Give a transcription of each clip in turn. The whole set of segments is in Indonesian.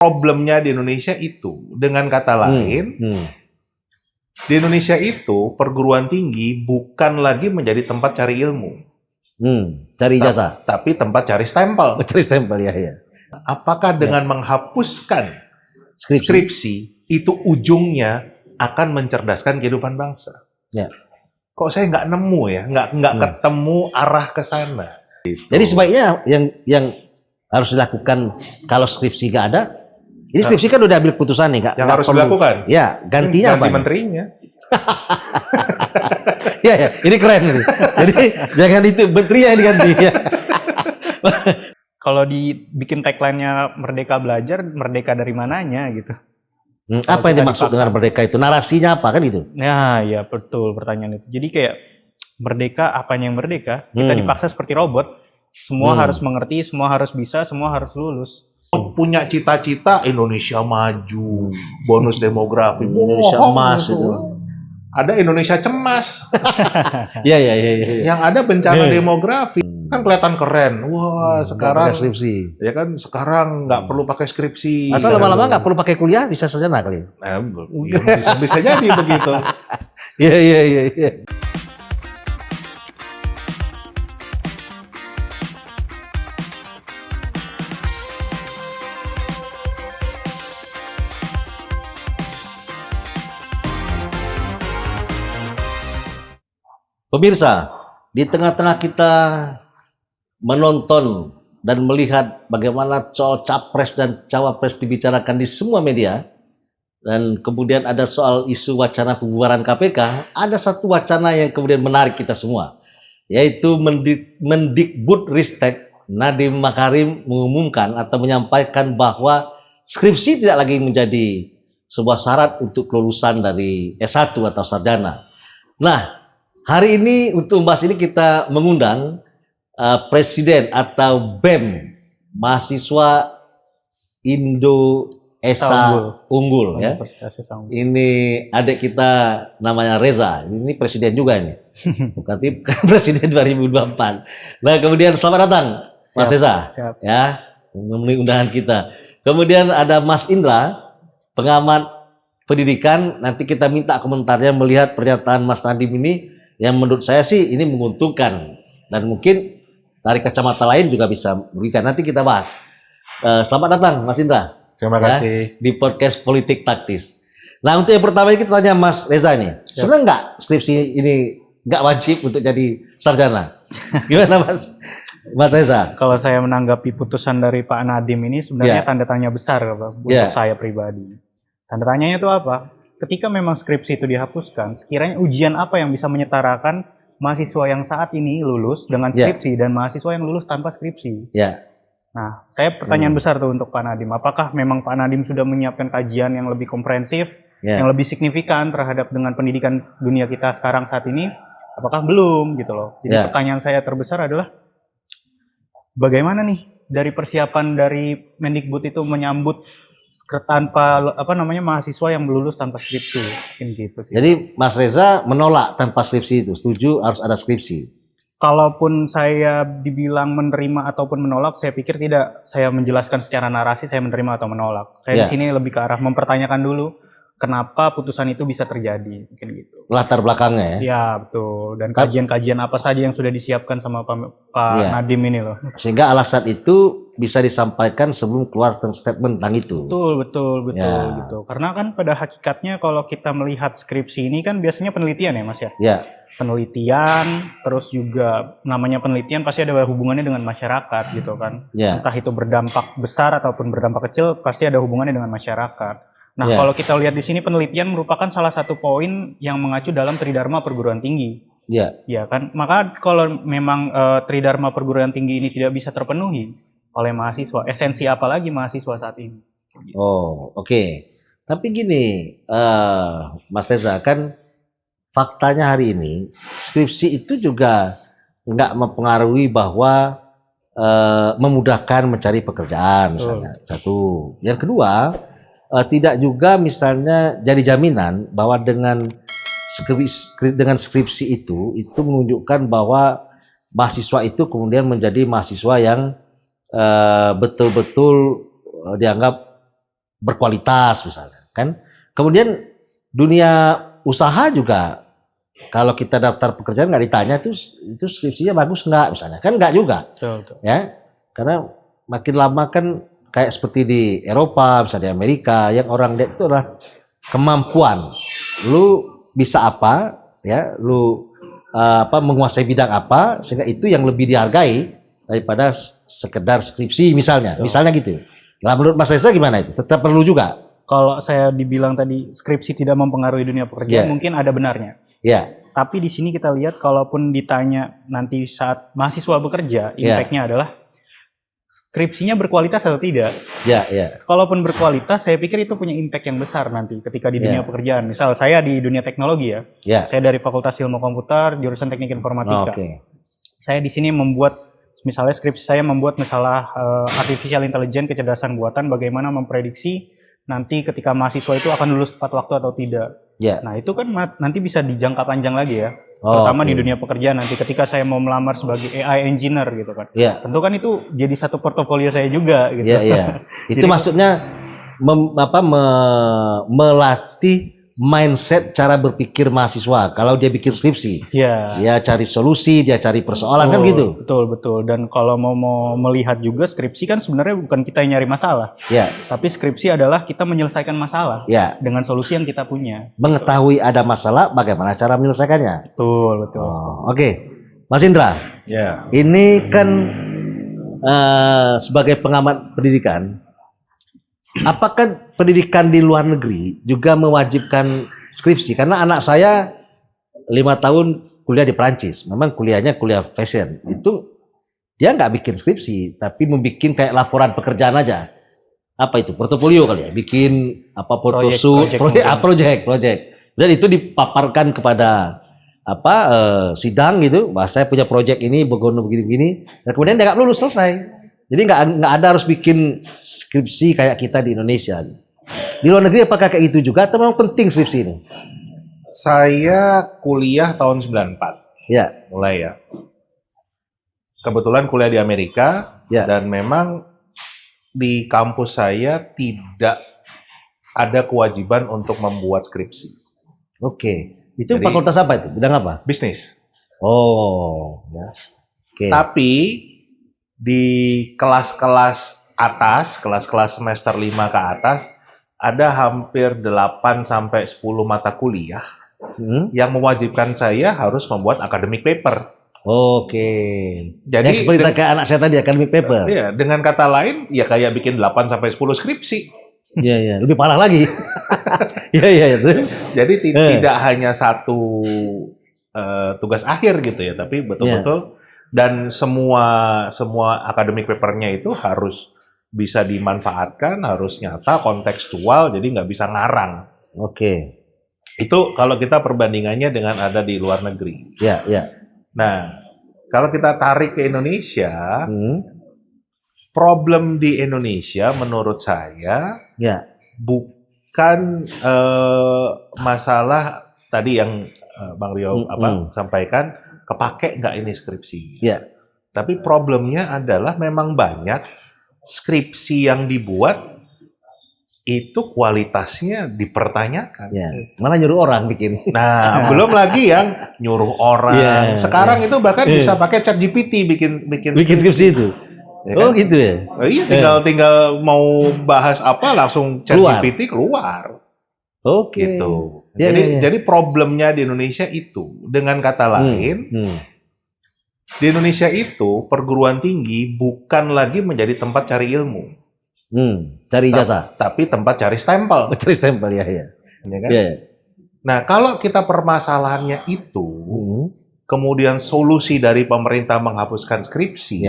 Problemnya di Indonesia itu, dengan kata lain, di Indonesia itu perguruan tinggi bukan lagi menjadi tempat cari ilmu. Cari ijazah. Tapi tempat cari stempel. Cari stempel, ya. Apakah dengan menghapuskan skripsi itu ujungnya akan mencerdaskan kehidupan bangsa? Ya. Kok saya nggak nemu ya, nggak ketemu arah ke sana. Jadi sebaiknya yang harus dilakukan kalau skripsi nggak ada, ini skripsi kan udah ambil putusan nih, Kak. Yang harus dilakukan? Ya, gantinya ganti apa? menterinya. Ya, ini keren nih. Jadi jangan itu menterinya yang diganti. Ya. Kalau dibikin tagline-nya Merdeka Belajar, merdeka dari mananya gitu. Apa yang dimaksud dengan merdeka itu? Narasinya apa kan itu? Ya betul pertanyaan itu. Jadi kayak merdeka, apanya yang merdeka? Kita dipaksa seperti robot. Semua harus mengerti, semua harus bisa, semua harus lulus. Punya cita-cita Indonesia maju, bonus demografi, Indonesia emas itu. Ada Indonesia cemas. Iya. Yang ada bencana demografi. Kan kelihatan keren. Wah, sekarang skripsi. Ya kan sekarang nggak perlu pakai skripsi. Atau lama-lama nggak perlu pakai kuliah, bisa sarjana kali. Bisa jadi begitu. Iya. Pemirsa, di tengah-tengah kita menonton dan melihat bagaimana soal capres dan cawapres dibicarakan di semua media, dan kemudian ada soal isu wacana pembubaran KPK, ada satu wacana yang kemudian menarik kita semua, yaitu Mendikbudristek Nadiem Makarim mengumumkan atau menyampaikan bahwa skripsi tidak lagi menjadi sebuah syarat untuk kelulusan dari S1 atau sarjana. Nah, hari ini untuk membahas ini kita mengundang Presiden atau BEM Mahasiswa Indo Esa Unggul ya. Ini adik kita namanya Reza. Ini presiden juga ini. Bukan presiden 2024. Nah, kemudian selamat datang Mas Reza. Ya, memenuhi undangan kita. Kemudian ada Mas Indra, pengamat pendidikan. Nanti kita minta komentarnya melihat pernyataan Mas Nadiem ini yang menurut saya sih ini menguntungkan dan mungkin dari kacamata lain juga bisa merugikan. Nanti kita bahas. Selamat datang Mas Indra. Terima kasih. Di podcast Politik Taktis. Nah, untuk yang pertama kita tanya Mas Reza nih. Sebenarnya nggak skripsi ini nggak wajib untuk jadi sarjana? Gimana Mas Reza? Kalau saya menanggapi putusan dari Pak Nadiem ini sebenarnya tanda tanya besar untuk saya pribadi. Tanda tanyanya itu apa? Ketika memang skripsi itu dihapuskan, sekiranya ujian apa yang bisa menyetarakan mahasiswa yang saat ini lulus dengan skripsi dan mahasiswa yang lulus tanpa skripsi? Nah, saya pertanyaan besar tuh untuk Pak Nadiem. Apakah memang Pak Nadiem sudah menyiapkan kajian yang lebih komprehensif, yang lebih signifikan terhadap dengan pendidikan dunia kita sekarang saat ini? Apakah belum gitu loh? Jadi pertanyaan saya terbesar adalah bagaimana nih dari persiapan dari Mendikbud itu menyambut tanpa mahasiswa yang lulus tanpa skripsi, gitu sih. Jadi Mas Reza menolak tanpa skripsi itu, setuju harus ada skripsi. Kalaupun saya dibilang menerima ataupun menolak, saya pikir tidak. Saya menjelaskan secara narasi saya menerima atau menolak. Saya di sini lebih ke arah mempertanyakan dulu kenapa putusan itu bisa terjadi, mungkin gitu. Latar belakangnya ya? Ya betul. Dan kajian-kajian apa saja yang sudah disiapkan sama Pak Nadiem ini loh. Sehingga alasan itu bisa disampaikan sebelum keluar statement tentang itu. Betul gitu. Karena kan pada hakikatnya kalau kita melihat skripsi ini kan biasanya penelitian ya Mas ya. Penelitian, terus juga namanya penelitian pasti ada hubungannya dengan masyarakat gitu kan. Entah itu berdampak besar ataupun berdampak kecil, pasti ada hubungannya dengan masyarakat. Nah, kalau kita lihat di sini penelitian merupakan salah satu poin yang mengacu dalam Tridharma perguruan tinggi. Ya kan? Maka kalau memang Tridharma perguruan tinggi ini tidak bisa terpenuhi oleh mahasiswa, esensi apa lagi mahasiswa saat ini? Oke. Tapi gini, Mas Reza, kan faktanya hari ini skripsi itu juga nggak mempengaruhi bahwa memudahkan mencari pekerjaan misalnya. Satu. Yang kedua, tidak juga misalnya jadi jaminan bahwa dengan skripsi itu menunjukkan bahwa mahasiswa itu kemudian menjadi mahasiswa yang betul-betul dianggap berkualitas misalnya, kan? Kemudian dunia usaha juga, kalau kita daftar pekerjaan nggak ditanya itu skripsinya bagus nggak misalnya, kan nggak juga, Betul. ya? Karena makin lama kan kayak seperti di Eropa, misalnya di Amerika, yang orang lihat itu adalah kemampuan, lu bisa apa, ya, lu menguasai bidang apa, sehingga itu yang lebih dihargai daripada sekedar skripsi misalnya, gitu. Nah, menurut Mas Reza gimana itu? Tetap perlu juga? Kalau saya dibilang tadi skripsi tidak mempengaruhi dunia pekerjaan, mungkin ada benarnya. Tapi di sini kita lihat, kalaupun ditanya nanti saat mahasiswa bekerja, impact-nya adalah skripsinya berkualitas atau tidak. Kalaupun berkualitas, saya pikir itu punya impact yang besar nanti ketika di dunia pekerjaan. Misal saya di dunia teknologi ya. Saya dari Fakultas Ilmu Komputer, jurusan Teknik Informatika. Saya di sini membuat, misalnya skripsi saya membuat masalah artificial intelligence, kecerdasan buatan, bagaimana memprediksi nanti ketika mahasiswa itu akan lulus tepat waktu atau tidak. Nah itu kan nanti bisa dijangka panjang lagi ya. Terutama di dunia pekerjaan nanti ketika saya mau melamar sebagai AI engineer gitu kan. Tentu kan itu jadi satu portofolio saya juga gitu. Itu maksudnya melatih mindset cara berpikir mahasiswa. Kalau dia bikin skripsi, dia cari solusi, dia cari persoalan, kan gitu. Betul. Dan kalau mau melihat juga skripsi kan sebenarnya bukan kita yang nyari masalah. Tapi skripsi adalah kita menyelesaikan masalah dengan solusi yang kita punya. Mengetahui ada masalah, bagaimana cara menyelesaikannya. Betul. Oke. Mas Indra. Ini kan sebagai pengamat pendidikan, apakah pendidikan di luar negeri juga mewajibkan skripsi? Karena anak saya 5 tahun kuliah di Perancis, memang kuliahnya kuliah fashion. Itu dia nggak bikin skripsi, tapi membuat kayak laporan pekerjaan aja. Apa itu? Portofolio kali ya? Bikin apa, photoshoot, project. Dan itu dipaparkan kepada sidang gitu. Bahwa saya punya project ini, begini. Dan kemudian dia nggak lulus, selesai. Jadi nggak ada harus bikin skripsi kayak kita di Indonesia. Di luar negeri apakah kayak itu juga atau memang penting skripsi ini? Saya kuliah tahun 94. Mulai ya. Kebetulan kuliah di Amerika dan memang di kampus saya tidak ada kewajiban untuk membuat skripsi. Itu jadi, fakultas apa itu? Bidang apa? Bisnis. Tapi di kelas-kelas atas, kelas-kelas semester 5 ke atas, ada hampir 8 sampai 10 mata kuliah yang mewajibkan saya harus membuat academic paper. Jadi seperti kayak anak saya tadi, academic paper. Iya, dengan kata lain ya kayak bikin 8 sampai 10 skripsi. Lebih parah lagi. Jadi tidak hanya satu tugas akhir gitu ya, tapi betul-betul dan semua academic papernya itu harus bisa dimanfaatkan, harus nyata, kontekstual, jadi nggak bisa ngarang. Itu kalau kita perbandingannya dengan ada di luar negeri. Nah, kalau kita tarik ke Indonesia, problem di Indonesia menurut saya bukan masalah tadi yang Bang Rio sampaikan, kepake nggak ini skripsi. Tapi problemnya adalah memang banyak skripsi yang dibuat itu kualitasnya dipertanyakan. Malah nyuruh orang bikin. Nah, belum lagi yang nyuruh orang. Sekarang itu bahkan bisa pakai ChatGPT bikin skripsi itu. Gitu ya? Iya, tinggal mau bahas apa langsung ChatGPT keluar. Gitu. Jadi problemnya di Indonesia itu, dengan kata lain, di Indonesia itu perguruan tinggi bukan lagi menjadi tempat cari ilmu, cari ijazah, tapi tempat cari stempel. Cari stempel, ya kan? Nah, kalau kita permasalahannya itu, kemudian solusi dari pemerintah menghapuskan skripsi,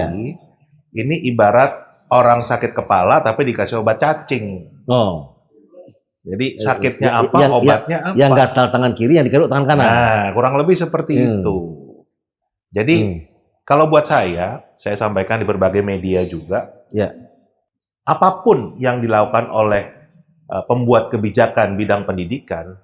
ini ibarat orang sakit kepala tapi dikasih obat cacing. Jadi sakitnya apa, obatnya apa? Yang gatal tangan kiri, yang digaruk tangan kanan. Nah, kurang lebih seperti itu. Jadi kalau buat saya sampaikan di berbagai media juga, apapun yang dilakukan oleh pembuat kebijakan bidang pendidikan,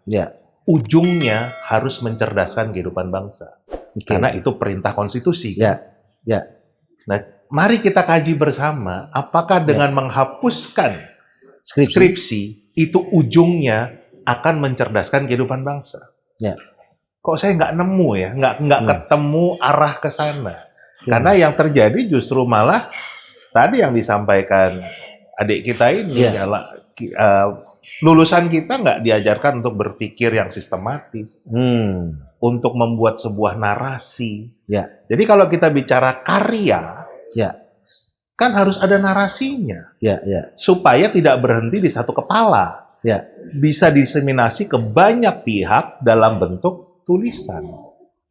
ujungnya harus mencerdaskan kehidupan bangsa. Karena itu perintah konstitusi. Nah, mari kita kaji bersama, apakah dengan menghapuskan skripsi itu ujungnya akan mencerdaskan kehidupan bangsa. Ya. Kok saya nggak nemu ya, nggak ketemu arah ke sana. Karena yang terjadi justru malah tadi yang disampaikan adik kita ini, lulusan kita nggak diajarkan untuk berpikir yang sistematis, untuk membuat sebuah narasi. Ya. Jadi kalau kita bicara karya, kan harus ada narasinya, supaya tidak berhenti di satu kepala, bisa diseminasi ke banyak pihak dalam bentuk tulisan.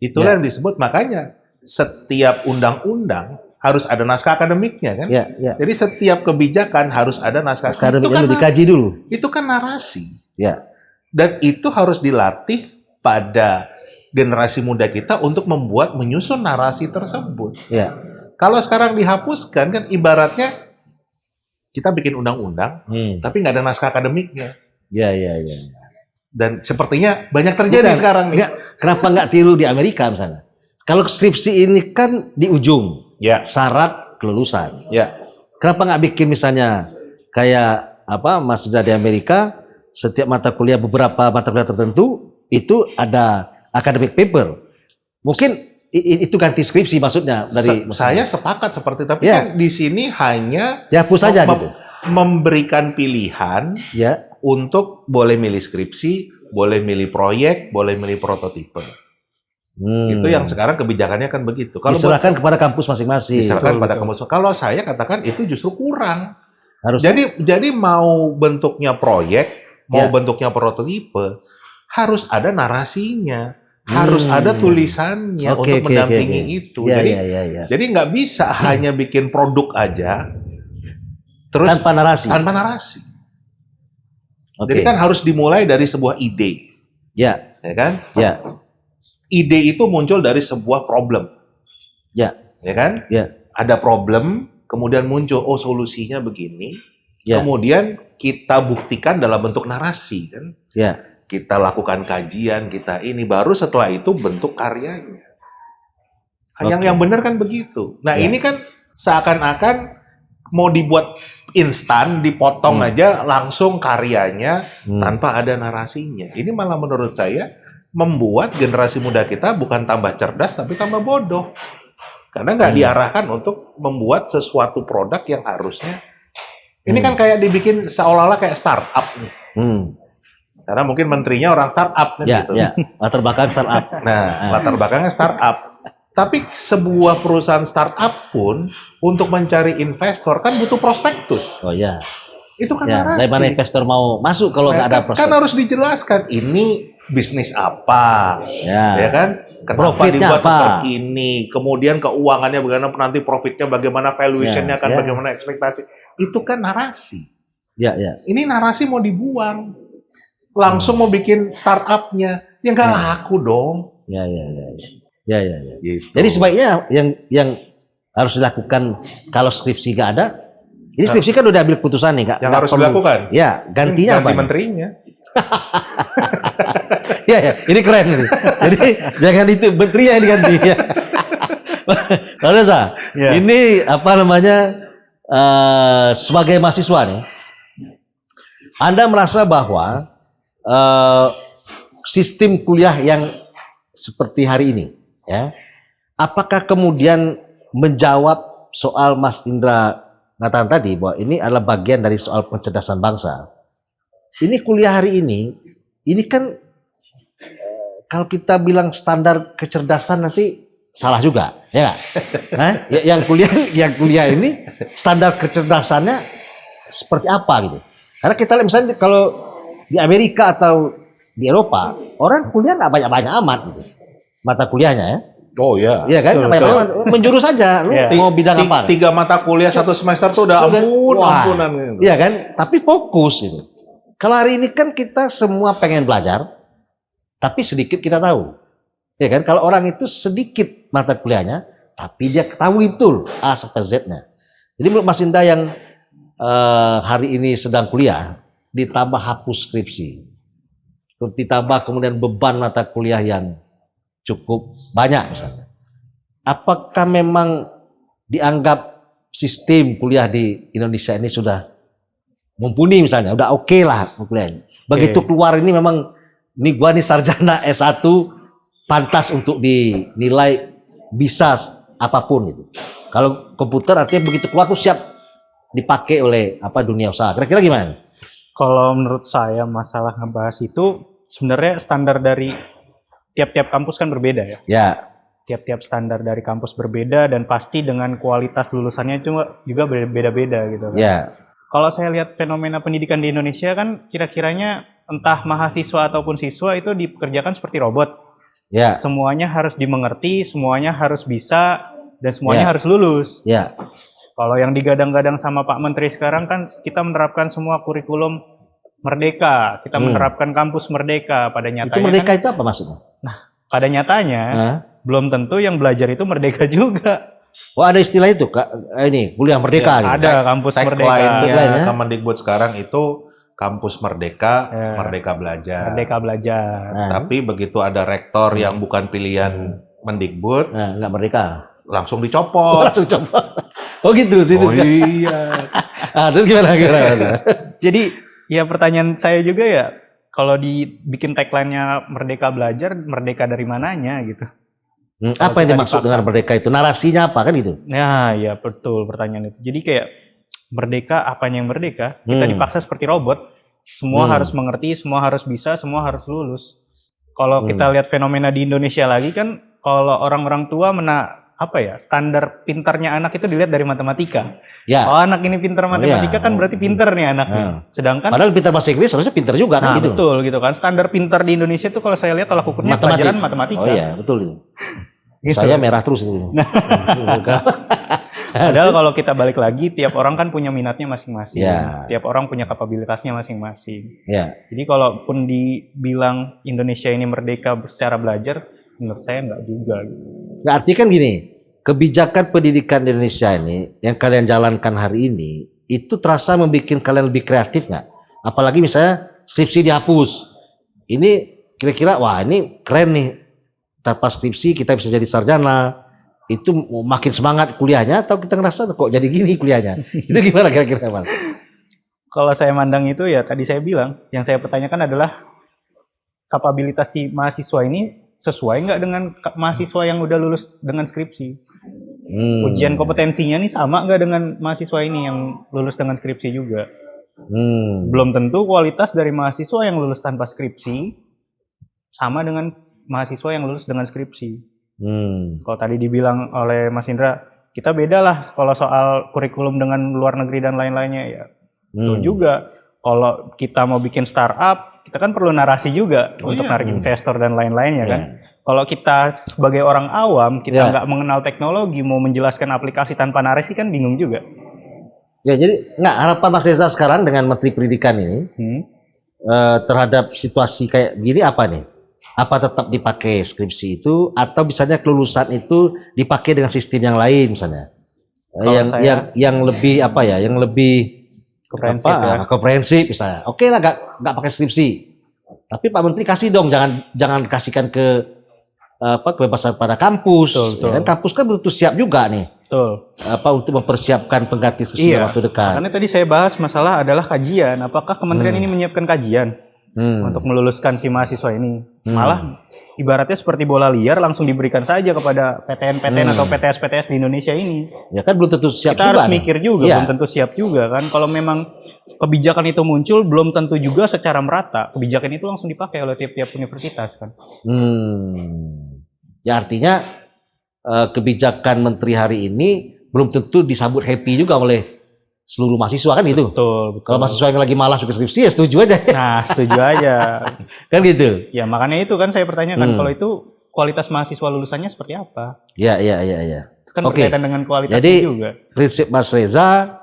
Itulah yang disebut, makanya setiap undang-undang harus ada naskah akademiknya kan? Jadi setiap kebijakan harus ada naskah akademiknya. Itu kan dikaji dulu. Itu kan narasi. Dan itu harus dilatih pada generasi muda kita untuk menyusun narasi tersebut. Kalau sekarang dihapuskan kan ibaratnya kita bikin undang-undang, tapi nggak ada naskah akademiknya. Dan sepertinya banyak terjadi sekarang nih. Kenapa nggak tiru di Amerika misalnya? Kalau skripsi ini kan di ujung, syarat kelulusan. Kenapa nggak bikin misalnya kayak apa Mas Yuda di Amerika, setiap mata kuliah, beberapa mata kuliah tertentu itu ada academic paper. Mungkin itu ganti skripsi maksudnya dari saya sepakat seperti, tapi kan di sini hanya dihapus saja gitu. Memberikan pilihan untuk boleh milih skripsi, boleh milih proyek, boleh milih prototipe. Itu yang sekarang kebijakannya kan begitu. Kalau diserahkan kepada kampus masing-masing. Diserahkan pada kampus. Kalau saya katakan itu justru kurang. Jadi mau bentuknya proyek, mau bentuknya prototipe, harus ada narasinya, harus ada tulisannya untuk mendampingi itu. Jadi nggak bisa hanya bikin produk aja, terus tanpa narasi. Jadi kan harus dimulai dari sebuah ide, ya kan? Ide itu muncul dari sebuah problem, ya kan? Ada problem, kemudian muncul, oh solusinya begini, kemudian kita buktikan dalam bentuk narasi, kan? Kita lakukan kajian, kita ini, baru setelah itu bentuk karyanya. Yang benar kan begitu. Nah ini kan seakan-akan mau dibuat instan, dipotong aja langsung karyanya tanpa ada narasinya. Ini malah menurut saya membuat generasi muda kita bukan tambah cerdas tapi tambah bodoh. Karena nggak diarahkan untuk membuat sesuatu produk yang harusnya. Ini kan kayak dibikin seolah-olah kayak startup nih. Karena mungkin menterinya orang startup kan gitu. Latar belakang startup. Nah, latar belakangnya startup. Tapi sebuah perusahaan startup pun untuk mencari investor kan butuh prospektus. Itu kan narasi. Dari mana investor mau masuk kalau nggak ada prospektus? Kan harus dijelaskan ini bisnis apa, ya kan? Kenapa Profitnya dibuat apa? Seperti ini? Kemudian keuangannya bagaimana, nanti profitnya bagaimana, valuationnya kan bagaimana, ekspektasi. Itu kan narasi. Ini narasi mau dibuang. Langsung mau bikin startupnya, ya nggak laku dong. Gitu. Jadi sebaiknya yang harus dilakukan kalau skripsi nggak ada, ini skripsi kan udah ambil putusan nih kak. Yang harus dilakukan? Gantinya ganti apa? menterinya. Ini keren ini. Jadi jangan itu menterinya yang diganti. Lalu ini apa namanya sebagai mahasiswa nih, Anda merasa bahwa sistem kuliah yang seperti hari ini, apakah kemudian menjawab soal Mas Indra ngatakan tadi bahwa ini adalah bagian dari soal pencerdasan bangsa? Ini kuliah hari ini kan kalau kita bilang standar kecerdasan nanti salah juga, ya nggak? Yang kuliah ini standar kecerdasannya seperti apa gitu? Karena kita lihat misalnya kalau di Amerika atau di Eropa, orang kuliah nggak banyak-banyak amat gitu. Mata kuliahnya ya. Iya kan? Menjurus saja. Lu mau bidang apa? 3 mata kuliah 1 semester tuh udah ampunan gitu. Iya kan? Tapi fokus gitu. Kalau hari ini kan kita semua pengen belajar, tapi sedikit kita tahu. Ya kan? Kalau orang itu sedikit mata kuliahnya, tapi dia ketahui betul A sampai Z-nya. Jadi menurut Mas Indra yang hari ini sedang kuliah, ditambah hapus skripsi, ditambah kemudian beban mata kuliah yang cukup banyak misalnya. Apakah memang dianggap sistem kuliah di Indonesia ini sudah mumpuni misalnya, udah oke lah kuliah. Begitu keluar ini memang ini gua nih sarjana S1 pantas untuk dinilai bisa apapun gitu. Kalau komputer artinya begitu keluar tuh siap dipakai oleh dunia usaha. Kira-kira gimana? Kalau menurut saya masalah ngebahas itu sebenarnya standar dari tiap-tiap kampus kan berbeda ya. Ya. Tiap-tiap standar dari kampus berbeda dan pasti dengan kualitas lulusannya juga beda-beda gitu kan. Ya. Kalau saya lihat fenomena pendidikan di Indonesia kan kira-kiranya entah mahasiswa ataupun siswa itu dipekerjakan seperti robot. Ya. Semuanya harus dimengerti, semuanya harus bisa, dan semuanya harus lulus. Ya. Kalau yang digadang-gadang sama Pak Menteri sekarang kan kita menerapkan semua kurikulum merdeka, kita menerapkan kampus merdeka. Pada nyatanya itu merdeka kan, itu apa maksudnya? Nah, pada nyatanya belum tentu yang belajar itu merdeka juga. Oh, ada istilah itu, Kak. Ini kuliah merdeka gitu. Ada kampus merdeka. Tagline-nya Kemendikbud sekarang itu kampus merdeka, merdeka belajar. Merdeka belajar. Tapi begitu ada rektor yang bukan pilihan Mendikbud, nggak merdeka. Langsung dicopot. Langsung copot. Oh gitu sih. Oh iya. Terus gimana? Jadi ya pertanyaan saya juga ya, kalau dibikin tagline-nya merdeka belajar, merdeka dari mananya gitu. Apa yang dimaksud dengan merdeka itu? Narasinya apa kan gitu? Ya betul pertanyaan itu. Jadi kayak merdeka, apanya yang merdeka? Kita dipaksa seperti robot. Semua harus mengerti, semua harus bisa, semua harus lulus. Kalau kita lihat fenomena di Indonesia lagi kan, kalau orang-orang tua standar pintarnya anak itu dilihat dari matematika. Ya. Oh, anak ini pintar matematika kan berarti pintar nih anaknya. Sedangkan padahal pintar bahasa Inggris harusnya pintar juga kan gitu. Betul gitu kan. Standar pintar di Indonesia itu kalau saya lihat tolak ukurnya pelajaran matematika. Oh iya, betul itu. Gitu. Saya merah terus itu. Padahal kalau kita balik lagi, tiap orang kan punya minatnya masing-masing. Ya. Tiap orang punya kapabilitasnya masing-masing. Ya. Jadi kalaupun dibilang Indonesia ini merdeka secara belajar, menurut saya enggak juga. Nah, artinya kan gini, kebijakan pendidikan di Indonesia ini yang kalian jalankan hari ini itu terasa membuat kalian lebih kreatif nggak? Apalagi misalnya skripsi dihapus. Ini kira-kira wah ini keren nih. Tanpa skripsi kita bisa jadi sarjana. Itu makin semangat kuliahnya atau kita ngerasa kok jadi gini kuliahnya? Itu gimana kira-kira, Mas? Kalau saya mandang itu ya tadi saya bilang, yang saya pertanyakan adalah kapabilitas si mahasiswa ini sesuai nggak dengan mahasiswa yang udah lulus dengan skripsi? Ujian kompetensinya nih sama nggak dengan mahasiswa ini yang lulus dengan skripsi juga? Belum tentu kualitas dari mahasiswa yang lulus tanpa skripsi sama dengan mahasiswa yang lulus dengan skripsi. Kalau tadi dibilang oleh Mas Indra, kita beda lah kalau soal kurikulum dengan luar negeri dan lain-lainnya ya. Betul juga. Kalau kita mau bikin startup, kita kan perlu narasi juga untuk narik investor dan lain-lainnya kan. Kalau kita sebagai orang awam, kita nggak mengenal teknologi, mau menjelaskan aplikasi tanpa narasi kan bingung juga. Ya jadi harapan Mas Reza sekarang dengan Menteri Pendidikan ini terhadap situasi kayak gini apa nih? Apa tetap dipakai skripsi itu atau misalnya kelulusan itu dipakai dengan sistem yang lain misalnya? Yang lebih yang lebih komprehensif misalnya. Oke lah nggak pakai skripsi. Tapi Pak Menteri kasih dong, jangan kasihkan ke kebebasan pada kampus. Betul. Ya kan kampus kan betul siap juga nih. Betul. Untuk mempersiapkan pengganti skripsi waktu dekat. Karena tadi saya bahas masalah adalah kajian. Apakah kementerian ini menyiapkan kajian untuk meluluskan si mahasiswa ini? Malah ibaratnya seperti bola liar langsung diberikan saja kepada PTN-PTN atau PTS-PTS di Indonesia ini. Ya kan belum tentu siap kita juga. Kita harus mikir juga, belum tentu siap juga kan. Kalau memang kebijakan itu muncul, belum tentu juga secara merata. Kebijakan itu langsung dipakai oleh tiap-tiap universitas kan. Ya artinya kebijakan menteri hari ini belum tentu disambut happy juga oleh seluruh mahasiswa kan gitu. Betul. Kalau mahasiswa yang lagi malas bikin skripsi ya setuju aja. Nah, setuju aja. Kan gitu. Ya makanya itu kan saya pertanyakan kalau itu kualitas mahasiswa lulusannya seperti apa? Ya. Kan berkaitan dengan kualitasnya jadi, juga. Prinsip Mas Reza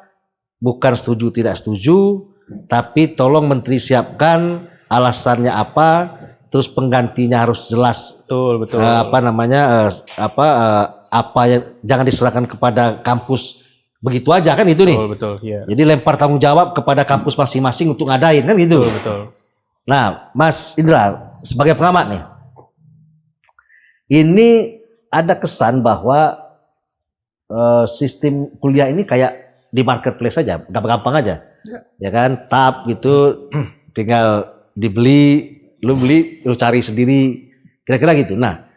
bukan setuju tidak setuju, tapi tolong menteri siapkan alasannya apa, terus penggantinya harus jelas. Betul. Apa yang jangan diserahkan kepada kampus begitu aja kan itu nih. Betul. Iya. Jadi lempar tanggung jawab kepada kampus masing-masing untuk ngadain kan gitu. Betul. Nah, Mas Indra sebagai pengamat nih, ini ada kesan bahwa sistem kuliah ini kayak di marketplace aja, gampang-gampang aja. ya kan, tab gitu, tinggal dibeli, lu beli, lu cari sendiri, kira-kira gitu. Nah,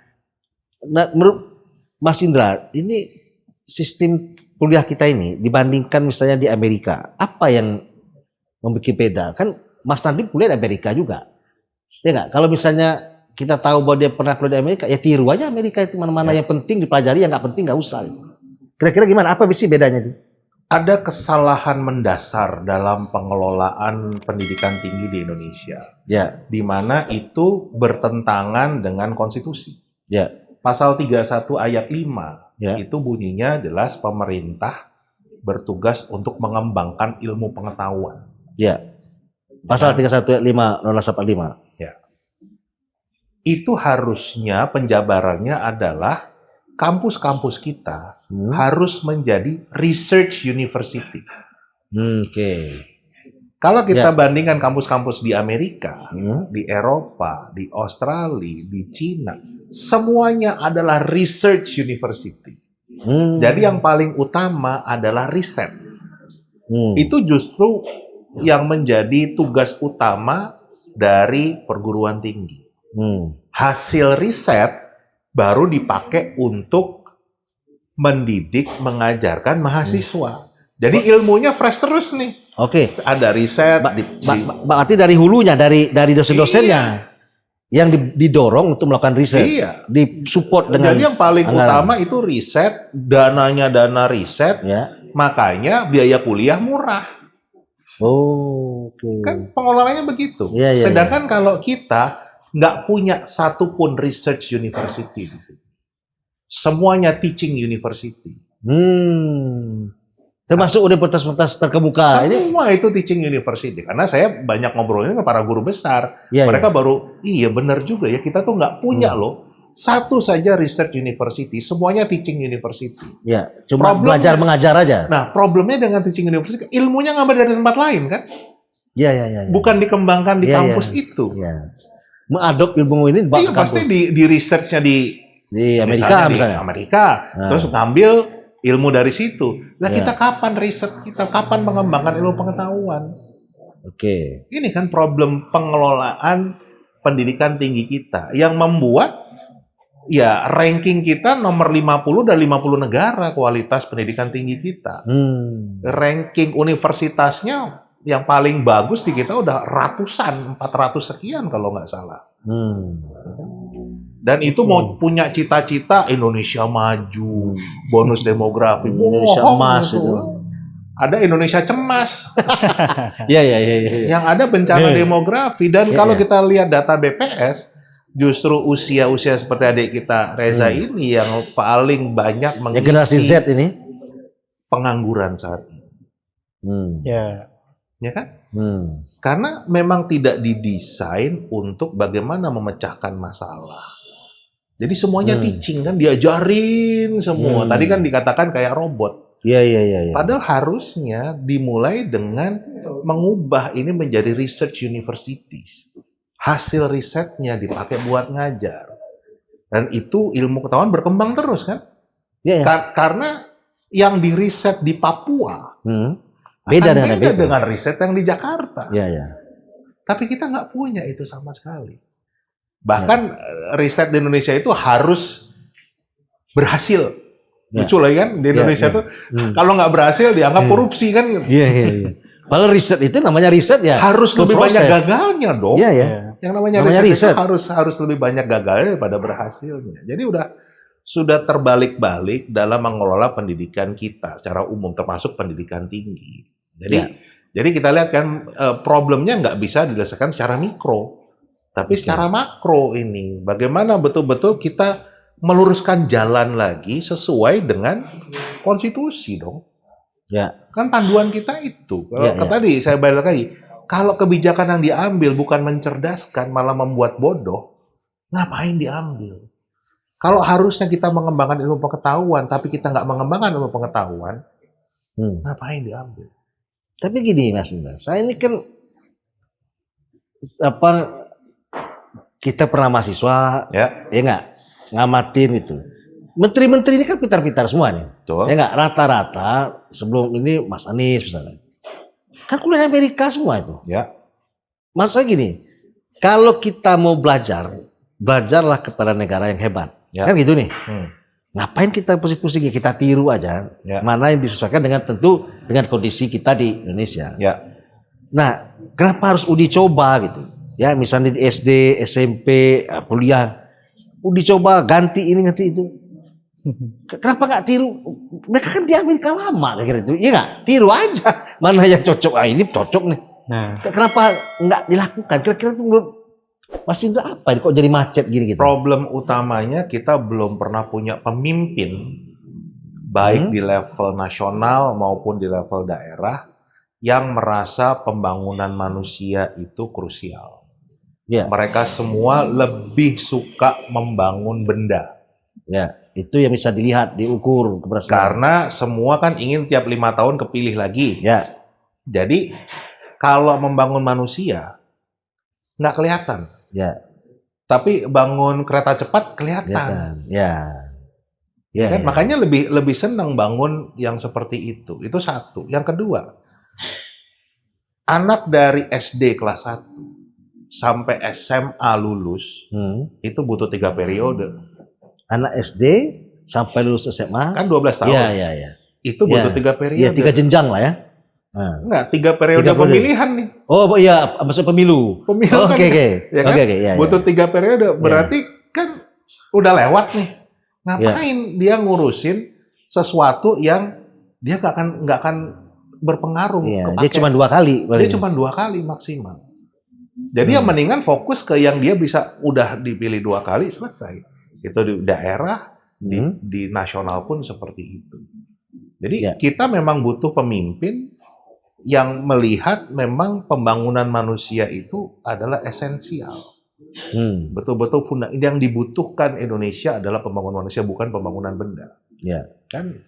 menurut Mas Indra, ini sistem kuliah kita ini dibandingkan misalnya di Amerika, apa yang membuat beda? Kan Mas Nadim kuliah di Amerika juga, ya nggak? Kalau misalnya kita tahu bahwa dia pernah kuliah di Amerika, ya tiru aja Amerika itu, mana-mana yang penting dipelajari, yang nggak penting nggak usah. Kira-kira gimana? Apa sih bedanya itu? Ada kesalahan mendasar dalam pengelolaan pendidikan tinggi di Indonesia, Ya, di mana itu bertentangan dengan konstitusi. ya, Pasal 31 ayat 5 ya. itu bunyinya jelas pemerintah bertugas untuk mengembangkan ilmu pengetahuan. Ya. Pasal 31 ayat 5 0085. Ya. Itu harusnya penjabarannya adalah kampus-kampus kita harus menjadi research university. Oke. Kalau kita Ya. bandingkan kampus-kampus di Amerika, di Eropa, di Australia, di Cina, semuanya adalah research university. Jadi yang paling utama adalah riset. Itu justru yang menjadi tugas utama dari perguruan tinggi. Hasil riset baru dipakai untuk mendidik, mengajarkan mahasiswa. Jadi ilmunya fresh terus nih. Oke. Ada riset. Berarti dari hulunya, dari dosen-dosennya yang didorong untuk melakukan riset. Iya. Disupport dengan. Jadi yang paling anggaran. utama itu riset, dananya dana riset, Ya. makanya biaya kuliah murah. Oh, oke. Kan pengelolaannya begitu. Iya, iya, Sedangkan kalau kita nggak punya satupun research university di situ. Semuanya teaching university. Termasuk universitas terkemuka ini. Semua itu teaching university. Karena saya banyak ngobrolnya dengan para guru besar. Iya, Mereka baru, iya benar juga ya, kita tuh nggak punya loh satu saja research university, semuanya teaching university. Ya, cuma belajar mengajar aja. Nah, problemnya dengan teaching university, ilmunya ngambil dari tempat lain kan? Iya, iya, iya. Bukan dikembangkan di Iya, kampus iya. itu. Iya. Mengadop ilmu ini Iya, pasti di researchnya di Amerika misalnya. Amerika, terus ngambil ilmu dari situ. Nah, Ya. kita kapan riset? Kita kapan mengembangkan ilmu pengetahuan? Oke. Ini kan problem pengelolaan pendidikan tinggi kita yang membuat ya ranking kita nomor 50 dari 50 negara kualitas pendidikan tinggi kita. Ranking universitasnya yang paling bagus di kita udah ratusan, 400 sekian kalau nggak salah. Dan itu mau punya cita-cita Indonesia maju, bonus demografi, Indonesia bohong emas itu. itu. Ada Indonesia cemas, Iya, iya, iya. yang ada bencana demografi. Dan Iya, kalau iya. kita lihat data BPS, justru usia-usia seperti adik kita Reza ini yang paling banyak Ya, generasi mengisi Z ini. pengangguran saat ini. Ya. Ya kan? Karena memang tidak didesain untuk bagaimana memecahkan masalah. Jadi semuanya teaching kan, diajarin semua. Tadi kan dikatakan kayak robot. Iya, iya, iya. Padahal harusnya dimulai dengan mengubah ini menjadi research universities. Hasil risetnya dipakai buat ngajar. Dan itu ilmu pengetahuan berkembang terus kan? Iya, iya. Karena yang diriset di Papua Beda akan dengan beda Amerika. dengan riset yang di Jakarta. Iya, iya. Tapi kita nggak punya itu sama sekali. Bahkan riset di Indonesia itu harus berhasil. Ya. Lucu lah kan di Indonesia tuh kalau nggak berhasil dianggap korupsi kan. Iya, iya, iya. Padahal riset itu namanya riset ya. Harus lebih proses. banyak gagalnya dong. Iya, iya. Yang namanya riset itu harus lebih banyak gagalnya daripada berhasilnya. Jadi sudah terbalik-balik dalam mengelola pendidikan kita secara umum, termasuk pendidikan tinggi. Jadi kita lihat kan problemnya nggak bisa diselesaikan secara mikro, tapi secara makro ini. Bagaimana betul-betul kita meluruskan jalan lagi sesuai dengan konstitusi dong. Ya. Kan panduan kita itu. Kalau tadi saya balik lagi, kalau kebijakan yang diambil bukan mencerdaskan, malah membuat bodoh, ngapain diambil? Kalau harusnya kita mengembangkan ilmu pengetahuan, tapi kita nggak mengembangkan ilmu pengetahuan, ngapain diambil? Tapi gini Mas Indra, saya ini kan kita pernah mahasiswa, ya nggak, ngamatin itu. Menteri-menteri ini kan pintar-pintar semua nih. Betul. Ya nggak, rata-rata sebelum ini Mas Anies misalnya. Kan kuliah Amerika semua itu. Ya. Maksud saya gini, kalau kita mau belajar, belajarlah kepada negara yang hebat. Ya. Kan gitu nih. Hmm. Ngapain kita pusing-pusing, kita tiru aja. Ya. Mana yang disesuaikan dengan tentu dengan kondisi kita di Indonesia. Ya. Nah, kenapa harus uji coba gitu? Ya, misalnya di SD, SMP, kuliah, uji coba ganti ini ganti itu. Kenapa nggak tiru? Mereka kan di Amerika lama kayak gitu. Iya nggak? Tiru aja. Mana yang cocok? Ah ini cocok nih. Nah, Kenapa nggak dilakukan? Kira-kira itu menurut Mas Indra apa? Kok jadi macet gini gitu? Problem utamanya kita belum pernah punya pemimpin baik di level nasional maupun di level daerah yang merasa pembangunan manusia itu krusial. Ya, Mereka semua lebih suka membangun benda. ya. Itu yang bisa dilihat, diukur keberhasilan. Karena semua kan ingin tiap 5 tahun kepilih lagi. Ya, Jadi kalau membangun manusia nggak kelihatan. ya. Tapi bangun kereta cepat kelihatan. Kelihatan. Ya. Ya, Kan? ya. Makanya lebih senang bangun yang seperti itu. Itu satu. Yang kedua, anak dari SD kelas 1 sampai SMA lulus itu butuh 3 periode. Anak SD sampai lulus SMA. Kan 12 tahun. Iya, iya, iya. Itu butuh 3 periode. Iya, 3 jenjang lah ya. Nah. Enggak, 3 periode 3 periode. pemilihan nih. Oh iya, maksud pemilu. Pemilu Oke, oke. Ya kan? Oke, oke, iya, Butuh 3 periode. Berarti kan udah lewat nih. Ngapain dia ngurusin sesuatu yang dia nggak akan berpengaruh Iya, kepake. dia cuma 2 kali. Dia cuma 2 kali maksimal. Jadi yang mendingan fokus ke yang dia bisa udah dipilih 2 kali selesai. Itu di daerah, di nasional pun seperti itu. Jadi kita memang butuh pemimpin yang melihat memang pembangunan manusia itu adalah esensial. Betul-betul yang dibutuhkan Indonesia adalah pembangunan manusia, bukan pembangunan benda. Ya. Kan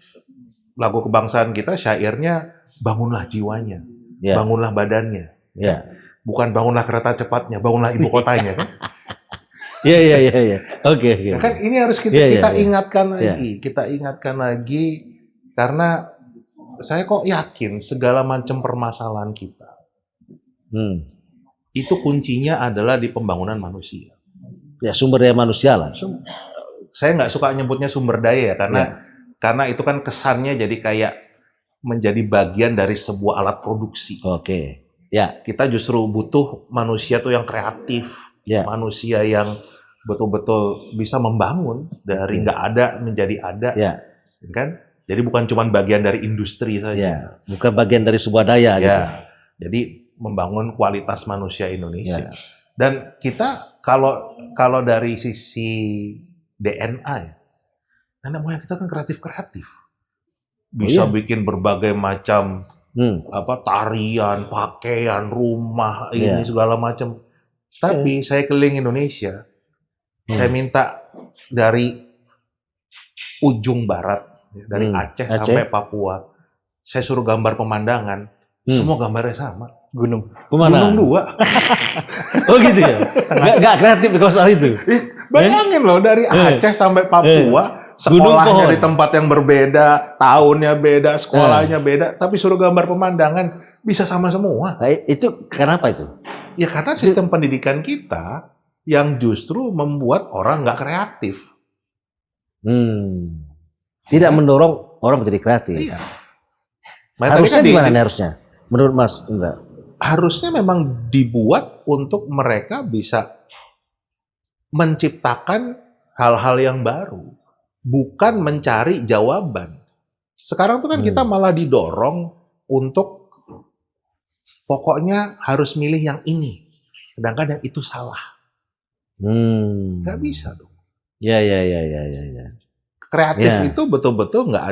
lagu kebangsaan kita syairnya bangunlah jiwanya, Ya. bangunlah badannya. Ya. Bukan bangunlah kereta cepatnya, bangunlah ibu kotanya kan. Iya, iya, iya, iya. Oke, oke. Nah, kan ini harus kita ingatkan lagi, kita ingatkan lagi karena saya kok yakin segala macam permasalahan kita itu kuncinya adalah di pembangunan manusia. Ya, sumber daya manusia lah. Saya nggak suka nyebutnya sumber daya ya, karena itu kan kesannya jadi kayak menjadi bagian dari sebuah alat produksi. Oke. Ya. Kita justru butuh manusia tuh yang kreatif. Manusia yang betul-betul bisa membangun dari nggak ada menjadi ada, kan? Jadi bukan cuma bagian dari industri saja, bukan bagian dari sebuah daya. Gitu. Jadi membangun kualitas manusia Indonesia. Dan kita kalau dari sisi DNA, nenek moyang kita kan kreatif, bisa bikin berbagai macam tarian, pakaian, rumah, ini segala macam. Tapi saya keliling Indonesia, saya minta dari ujung barat, dari Aceh sampai Papua, saya suruh gambar pemandangan, semua gambarnya sama. gunung. Kemana? Gunung 2. Oh gitu ya? Nggak kreatif kalau soal itu? Bayangin loh, dari Aceh sampai Papua, sekolahnya di tempat yang berbeda, tahunnya beda, sekolahnya beda, tapi suruh gambar pemandangan, bisa sama semua. Nah, itu kenapa itu? Ya karena sistem pendidikan kita yang justru membuat orang nggak kreatif. Tidak mendorong orang menjadi kreatif. Iya. Harusnya gimana nih harusnya? Menurut Mas Indra? Harusnya memang dibuat untuk mereka bisa menciptakan hal-hal yang baru. Bukan mencari jawaban. Sekarang tuh kan kita malah didorong untuk pokoknya harus milih yang ini, sedangkan yang itu salah. Nggak bisa dong. Ya. Kreatif itu betul-betul nggak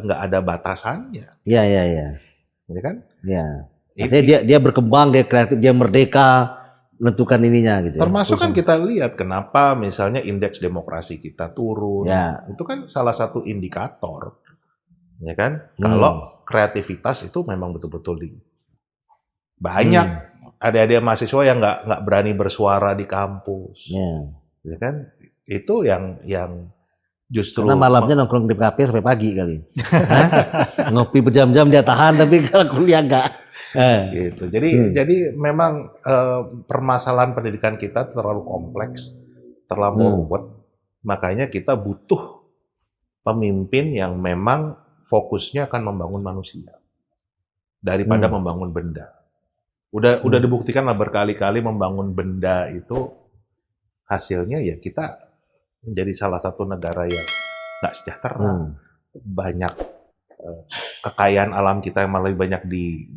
ada batasannya. Ya. Ya kan? Ya. Artinya dia berkembang, dia kreatif, dia merdeka menentukan ininya gitu. Termasuk kan kita lihat kenapa misalnya indeks demokrasi kita turun. Itu kan salah satu indikator. Ya kan? Kalau kreativitas itu memang betul-betul banyak adik-adik mahasiswa yang nggak berani bersuara di kampus, ya kan? Itu yang justru karena malamnya nongkrong di kafe sampai pagi kali, ngopi berjam-jam dia tahan, tapi kalau kuliah nggak. Gitu. Jadi memang permasalahan pendidikan kita terlalu kompleks, terlalu ruwet. Makanya kita butuh pemimpin yang memang fokusnya akan membangun manusia daripada membangun benda. Udah dibuktikan lah berkali-kali membangun benda itu hasilnya ya kita menjadi salah satu negara yang nggak sejahtera. Banyak kekayaan alam kita yang malah banyak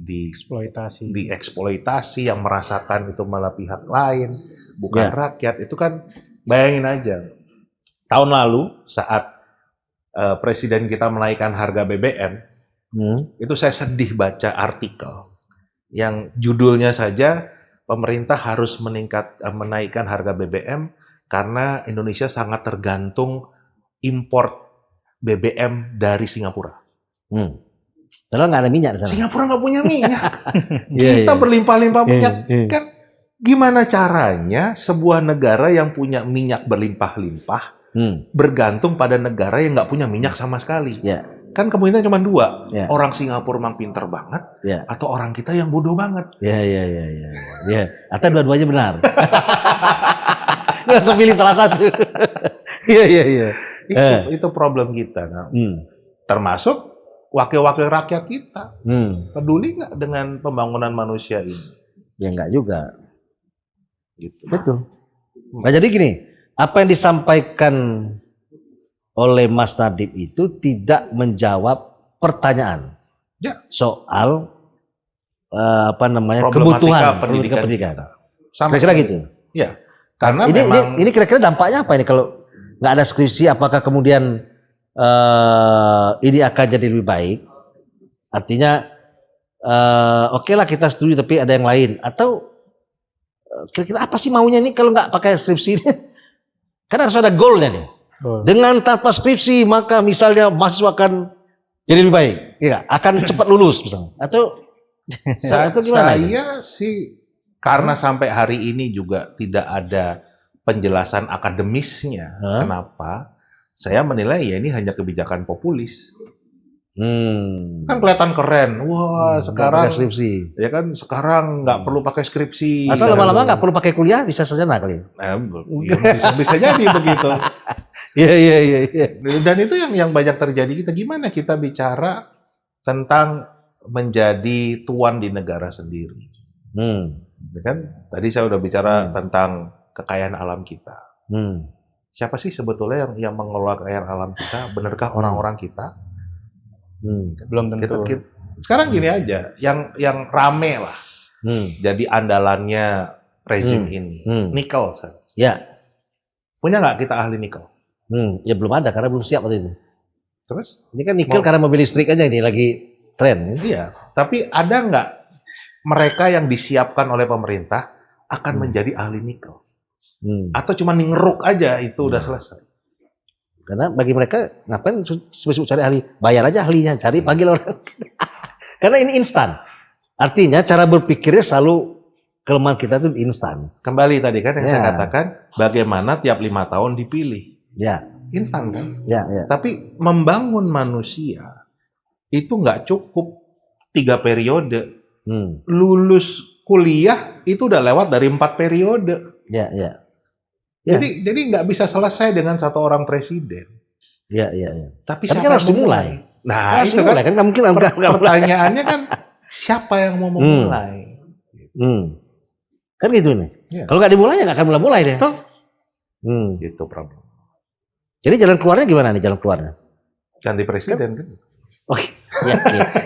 dieksploitasi, yang merasakan itu malah pihak lain, bukan rakyat. Itu kan bayangin aja. Tahun lalu saat presiden kita menaikkan harga BBM, itu saya sedih baca artikel yang judulnya saja pemerintah harus menaikkan harga BBM karena Indonesia sangat tergantung import BBM dari Singapura. Padahal nggak ada minyak di sana. Singapura nggak punya minyak. Kita berlimpah-limpah minyak. Kan gimana caranya sebuah negara yang punya minyak berlimpah-limpah bergantung pada negara yang nggak punya minyak sama sekali? Kan kemungkinan cuma dua. Orang Singapura memang pinter banget, atau orang kita yang bodoh banget. Atau dua-duanya benar. Nggak usah pilih salah satu. Itu problem kita. Nah, termasuk wakil-wakil rakyat kita. Peduli nggak dengan pembangunan manusia ini? Ya nggak juga. Gitu. Betul. Nah jadi gini, apa yang disampaikan oleh Mas Nadiem itu tidak menjawab pertanyaan soal kebutuhan pendidikan. Kira-kira gitu. Ya, karena ini kira-kira dampaknya apa ini kalau nggak ada skripsi? Apakah kemudian ini akan jadi lebih baik? Artinya oke lah kita setuju tapi ada yang lain, atau kira-kira apa sih maunya ini kalau nggak pakai skripsi ini? Kan harus ada goalnya nih. Dengan tanpa skripsi maka misalnya mahasiswa akan jadi lebih baik, akan cepat lulus misalnya. Atau gimana? Saya sih karena sampai hari ini juga tidak ada penjelasan akademisnya kenapa, saya menilai ya ini hanya kebijakan populis. Kan kelihatan keren. Wah, sekarang skripsi. Ya kan sekarang nggak perlu pakai skripsi. Atau lama-lama nggak perlu pakai kuliah, bisa sarjana kali. Bisa jadi begitu. Iya. Dan itu yang banyak terjadi kita. Gimana kita bicara tentang menjadi tuan di negara sendiri. Kan tadi saya udah bicara tentang kekayaan alam kita. Siapa sih sebetulnya yang mengelola kekayaan alam kita? Benarkah orang-orang kita? Belum tentu. Sekarang gini aja, yang rame lah, jadi andalannya rezim ini, nikel. Punya nggak kita ahli nikel? Ya belum ada karena belum siap waktu itu. Terus? Ini kan nikel karena mobil listrik aja ini lagi tren. Iya, tapi ada nggak mereka yang disiapkan oleh pemerintah akan menjadi ahli nikel? Atau cuma ngeruk aja itu udah selesai? Karena bagi mereka ngapain spesifik cari ahli, bayar aja ahlinya, cari panggil orang. Karena ini instan. Artinya cara berpikirnya selalu kelemahan kita itu instan. Kembali tadi kan yang saya katakan, bagaimana tiap 5 tahun dipilih. Instan kan? Tapi membangun manusia itu nggak cukup 3 periode. Lulus kuliah itu udah lewat dari 4 periode. Jadi nggak bisa selesai dengan satu orang presiden. Tapi kan harus dimulai. Nah, itu kan nggak mungkin. Pertanyaannya kan siapa yang mau memulai? Kan gitu nih. Kalau nggak dimulai ya nggak akan mulai deh. Itu problem. Jadi jalan keluarnya gimana nih jalan keluarnya? Ganti presiden kan? Oke.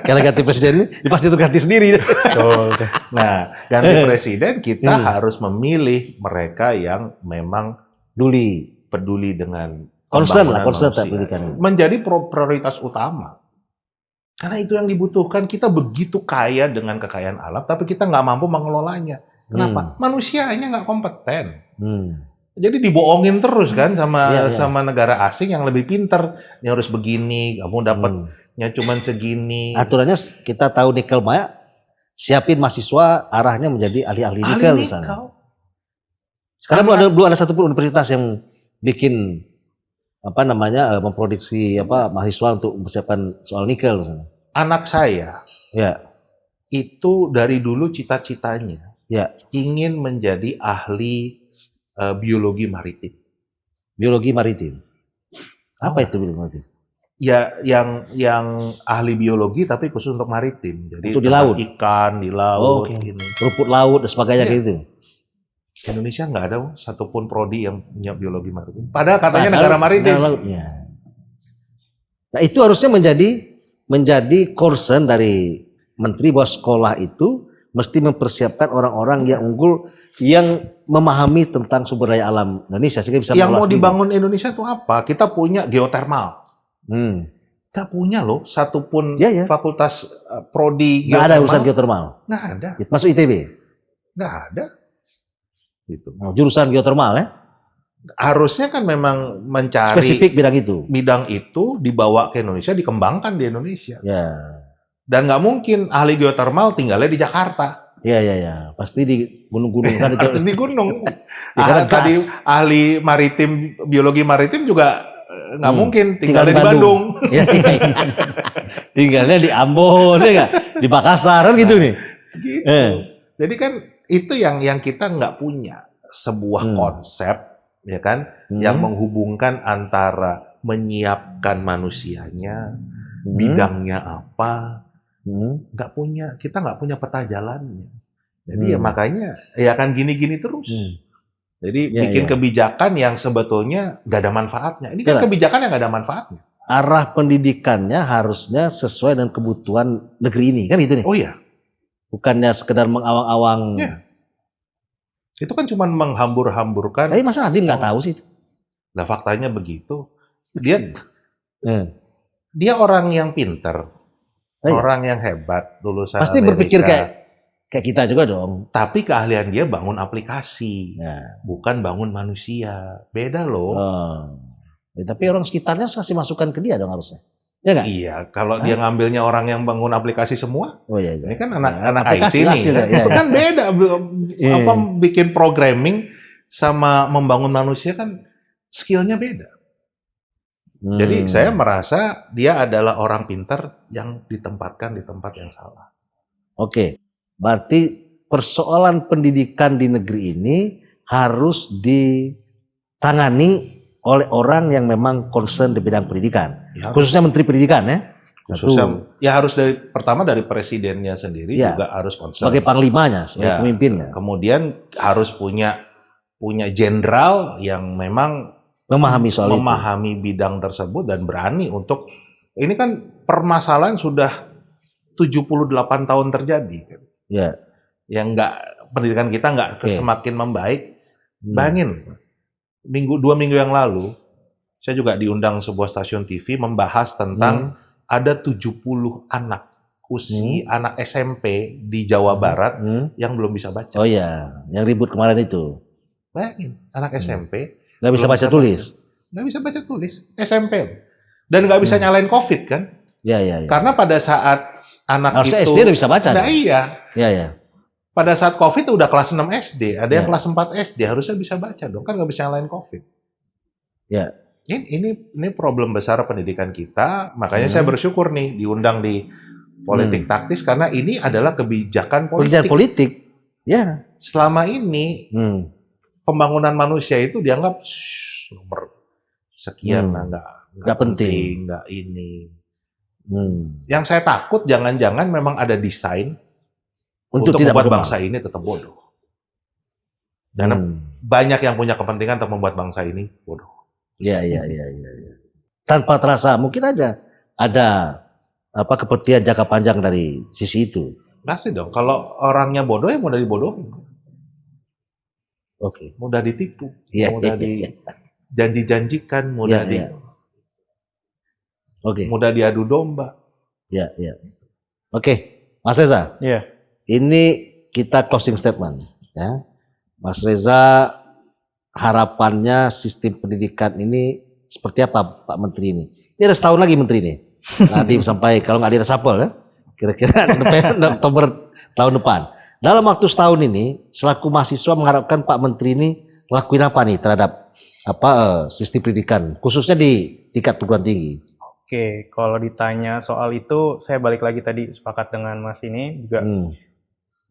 Kalau ganti presiden ini pasti itu ganti sendiri. Nah, ganti presiden kita harus memilih mereka yang memang peduli dengan concern pendidikan. Menjadi prioritas utama. Karena itu yang dibutuhkan. Kita begitu kaya dengan kekayaan alam, tapi kita nggak mampu mengelolanya. Kenapa? Manusianya nggak kompeten. Jadi dibohongin terus kan sama negara asing yang lebih pinter. Ini harus begini, kamu dapatnya cuman segini. Aturannya kita tahu nikel maya, siapin mahasiswa arahnya menjadi ahli-ahli nikel misalnya. Sekarang belum ada satupun universitas yang bikin memproduksi mahasiswa untuk mempersiapkan soal nikel misalnya. Anak saya itu dari dulu cita-citanya Ya, ingin menjadi ahli biologi maritim. biologi maritim. Apa Oh. itu biologi maritim? Ya, yang ahli biologi tapi khusus untuk maritim. Jadi Untuk di tentang laut? ikan di laut. Oke. Ini. Rumput laut dan sebagainya Iya. gitu. Indonesia nggak ada satupun prodi yang punya biologi maritim. Padahal katanya Padahal negara maritim. negara lautnya. Nah, itu harusnya menjadi concern dari menteri bahwa sekolah itu mesti mempersiapkan orang-orang yang unggul yang memahami tentang sumber daya alam Indonesia sehingga bisa Yang mau mengolah sendiri. dibangun Indonesia itu apa? Kita punya geotermal. Nggak punya loh satupun Iya, iya. fakultas prodi Nggak ada geotermal. urusan geotermal. Nggak ada. Masuk ITB. Nggak ada. Gitu. Oh, jurusan geotermal ya. Harusnya kan memang mencari Spesifik bidang itu. bidang itu dibawa ke Indonesia, dikembangkan di Indonesia. Ya. Dan nggak mungkin ahli geotermal tinggalnya di Jakarta. Ya. Pasti di gunung-gunung kan itu. Harus di gunung. Karena Tadi gas. ahli maritim, biologi maritim juga nggak mungkin Tinggal tinggalnya di di Bandung. Ya. Tinggalnya di Ambon ya nggak? Di Makassar kan gitu nih. Gitu. Jadi kan itu yang kita nggak punya sebuah konsep, ya kan, yang menghubungkan antara menyiapkan manusianya, bidangnya apa, nggak punya. Kita nggak punya peta jalannya. Jadi ya makanya ya kan gini-gini terus. Jadi bikin kebijakan yang sebetulnya nggak ada manfaatnya. Ini kan kebijakan yang nggak ada manfaatnya. Arah pendidikannya harusnya sesuai dengan kebutuhan negeri ini kan gitu nih. Oh iya. Bukannya sekedar mengawang-awang. Ya. Itu kan cuma menghambur-hamburkan. Tapi masa Nadiem nggak tahu sih itu? Lah faktanya begitu. Dia Eh. dia orang yang pinter, Oh, iya. orang yang hebat, lulusan Pasti Amerika. berpikir kayak kita juga dong. Tapi keahlian dia bangun aplikasi, Ya. bukan bangun manusia. Beda loh. Ya, tapi orang sekitarnya harus kasih masukan ke dia dong harusnya. Ya nggak? Iya, kalau dia ngambilnya orang yang bangun aplikasi semua, Oh iya. ini kan anak-anak aplikasi IT nih. hasilnya, Kan? ya. Itu kan beda. Iya. Apa bikin programming sama membangun manusia kan skillnya beda. Jadi saya merasa dia adalah orang pintar yang ditempatkan di tempat yang salah. Oke, berarti persoalan pendidikan di negeri ini harus ditangani oleh orang yang memang concern di bidang pendidikan, Ya, khususnya Menteri Pendidikan ya. Satu, khususnya, ya harus pertama dari presidennya sendiri Ya. juga harus concern. sebagai panglimanya, sebagai Ya. pemimpinnya, Kemudian harus punya jenderal yang memang memahami soal itu. memahami bidang tersebut dan berani untuk ini kan permasalahan sudah 78 tahun terjadi kan. Ya. Yang enggak pendidikan kita enggak Oke. semakin membaik. Bayangin 2 minggu yang lalu saya juga diundang sebuah stasiun TV membahas tentang ada 70 anak anak SMP di Jawa Barat yang belum bisa baca. Oh ya, yang ribut kemarin itu. Bayangin, anak SMP Nggak bisa belum baca tulis. nggak bisa baca tulis, SMP. Dan nggak bisa nyalain COVID kan? Ya. Karena pada saat anak Harusnya itu SD udah bisa baca. Nah, dong. iya. Ya. Pada saat COVID udah kelas 6 SD, ada yang Ya. kelas 4 SD, harusnya bisa baca dong, kan nggak bisa nyalain COVID. Ya. Ini problem besar pendidikan kita, makanya saya bersyukur nih diundang di politik taktis karena ini adalah kebijakan Kebijakan politik. politik. Ya. Selama ini pembangunan manusia itu dianggap nomor sekian lah, nggak penting, nggak ini. Yang saya takut jangan-jangan memang ada desain untuk tidak membuat berkembang. bangsa ini tetap bodoh. Dan banyak yang punya kepentingan untuk membuat bangsa ini bodoh. Iya. Tanpa terasa mungkin aja ada kepentingan jangka panjang dari sisi itu. Pasti dong. Kalau orangnya bodoh ya mudah dibodohin, Oke. mudah ditipu, Iya. mudah dijanji-janjikan, mudah Iya. Oke. mudah diadu domba. Iya. Oke, Mas Reza. Iya. Ini kita closing statement ya. Mas Reza, harapannya sistem pendidikan ini seperti apa Pak Menteri ini? Ini ada setahun lagi Menteri ini. Nadiem sampai kalau nggak di reshuffle ya. Kira-kira Oktober tahun depan. Dalam waktu setahun ini, selaku mahasiswa mengharapkan Pak Menteri ini lakuin apa nih terhadap sistem pendidikan, khususnya di tingkat perguruan tinggi? Oke, kalau ditanya soal itu, saya balik lagi tadi sepakat dengan Mas ini juga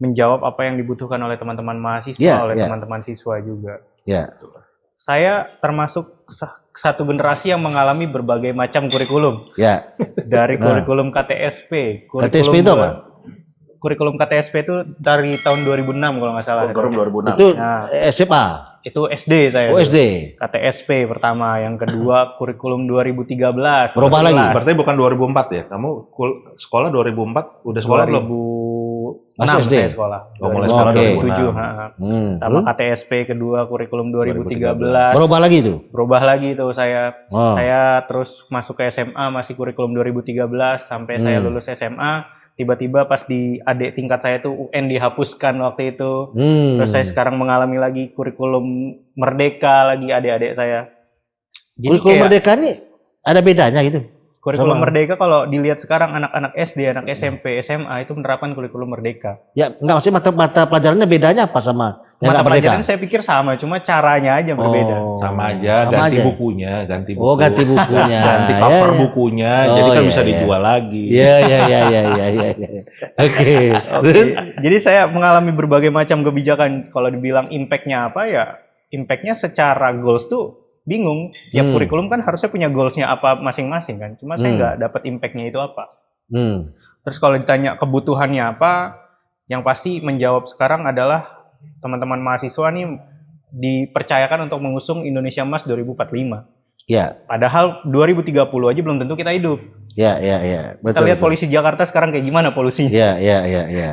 menjawab apa yang dibutuhkan oleh teman-teman mahasiswa, oleh teman-teman siswa juga. Saya termasuk satu generasi yang mengalami berbagai macam kurikulum. Dari kurikulum KTSP. KTSP itu apa? Kurikulum KTSP itu dari tahun 2006 kalau nggak salah. Kurikulum 2006. Itu SMA? Itu SD saya. Oh, SD. KTSP pertama, yang kedua kurikulum 2013. Berubah lagi? Berarti bukan 2004 ya? Kamu sekolah 2004, udah sekolah belum? 2006 SD? saya sekolah. Oh, mulai sekolah 2007. Sama KTSP kedua kurikulum 2013. Berubah lagi itu? Berubah lagi itu saya. Saya terus masuk ke SMA masih kurikulum 2013 sampai saya lulus SMA. Tiba-tiba pas di adik tingkat saya tuh UN dihapuskan waktu itu. Terus saya sekarang mengalami lagi kurikulum Merdeka lagi adik-adik saya. Jadi kurikulum Merdeka ini ada bedanya gitu? Kurikulum Merdeka kalau dilihat sekarang anak-anak SD, anak SMP, SMA itu menerapkan kurikulum Merdeka. Ya, enggak, maksudnya mata pelajarannya bedanya apa sama yang mata Merdeka? Pelajaran saya pikir sama, cuma caranya aja berbeda. Sama aja, ganti bukunya, ganti buku. Oh, ganti bukunya. Ganti cover bukunya, jadi kan bisa dijual lagi. Iya. Oke. Jadi saya mengalami berbagai macam kebijakan. Kalau dibilang impact-nya apa ya, impact-nya secara goals tuh bingung. Tiap kurikulum kan harusnya punya goals-nya apa masing-masing kan. Cuma saya nggak dapat impact-nya itu apa. Terus kalau ditanya kebutuhannya apa, yang pasti menjawab sekarang adalah teman-teman mahasiswa nih dipercayakan untuk mengusung Indonesia Emas 2045. Ya. Padahal 2030 aja belum tentu kita hidup. Ya. Kita lihat polusi Jakarta sekarang kayak gimana polusinya. Ya.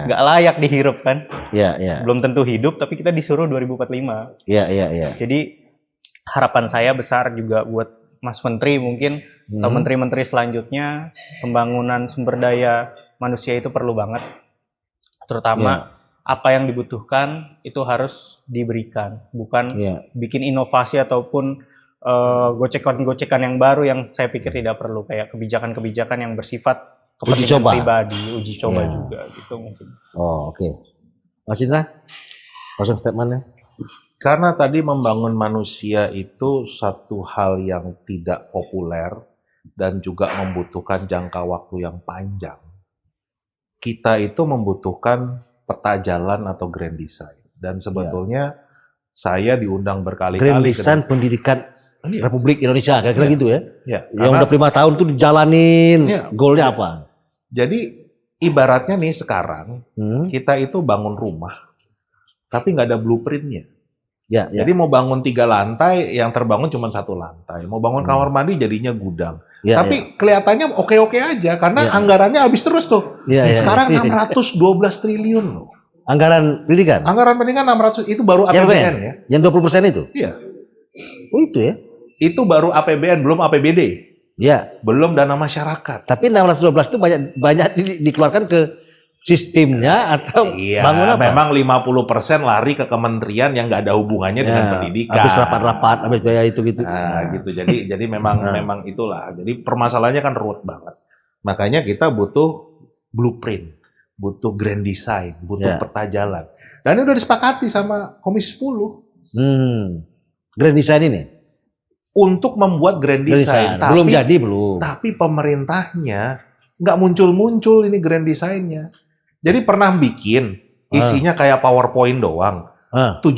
Nggak layak dihirup kan. Ya. Belum tentu hidup, tapi kita disuruh 2045. Ya. Jadi harapan saya besar juga buat Mas Menteri mungkin atau menteri-menteri selanjutnya, pembangunan sumber daya manusia itu perlu banget. Terutama apa yang dibutuhkan itu harus diberikan, bukan bikin inovasi ataupun gocekan-gocekan yang baru yang saya pikir tidak perlu, kayak kebijakan-kebijakan yang bersifat kepentingan pribadi, uji coba juga gitu mungkin. Oh, oke. Mas Indra, langsung statementnya. Karena tadi membangun manusia itu satu hal yang tidak populer dan juga membutuhkan jangka waktu yang panjang. Kita itu membutuhkan peta jalan atau grand design. Dan sebetulnya saya diundang berkali-kali. Grand design pendidikan Republik Indonesia, kira-kira gitu ya? Yang udah 5 tahun tuh dijalanin, goalnya apa? Jadi ibaratnya nih sekarang, kita itu bangun rumah, tapi nggak ada blueprintnya. Jadi mau bangun 3 lantai, yang terbangun cuma 1 lantai. Mau bangun kamar mandi jadinya gudang. Tapi kelihatannya oke-oke aja, karena anggarannya habis terus tuh. Sekarang 612 triliun loh. Anggaran pendidikan? Anggaran pendidikan 600, itu baru APBN ya. Yang 20% itu? Iya. Oh itu ya? Itu baru APBN, belum APBD. Belum dana masyarakat. Tapi 612 itu banyak dikeluarkan ke sistemnya atau bangun apa? Memang 50% lari ke kementerian yang nggak ada hubungannya dengan pendidikan. Habis rapat-rapat, habis biaya itu gitu. Gitu. Jadi memang itulah. Jadi permasalahannya kan ruwet banget. Makanya kita butuh blueprint, butuh grand design, butuh peta jalan. Dan ini udah disepakati sama Komisi 10. Grand design ini? Untuk membuat grand design. Belum jadi belum. Tapi pemerintahnya nggak muncul-muncul ini grand design-nya. Jadi pernah bikin, isinya kayak PowerPoint doang. 75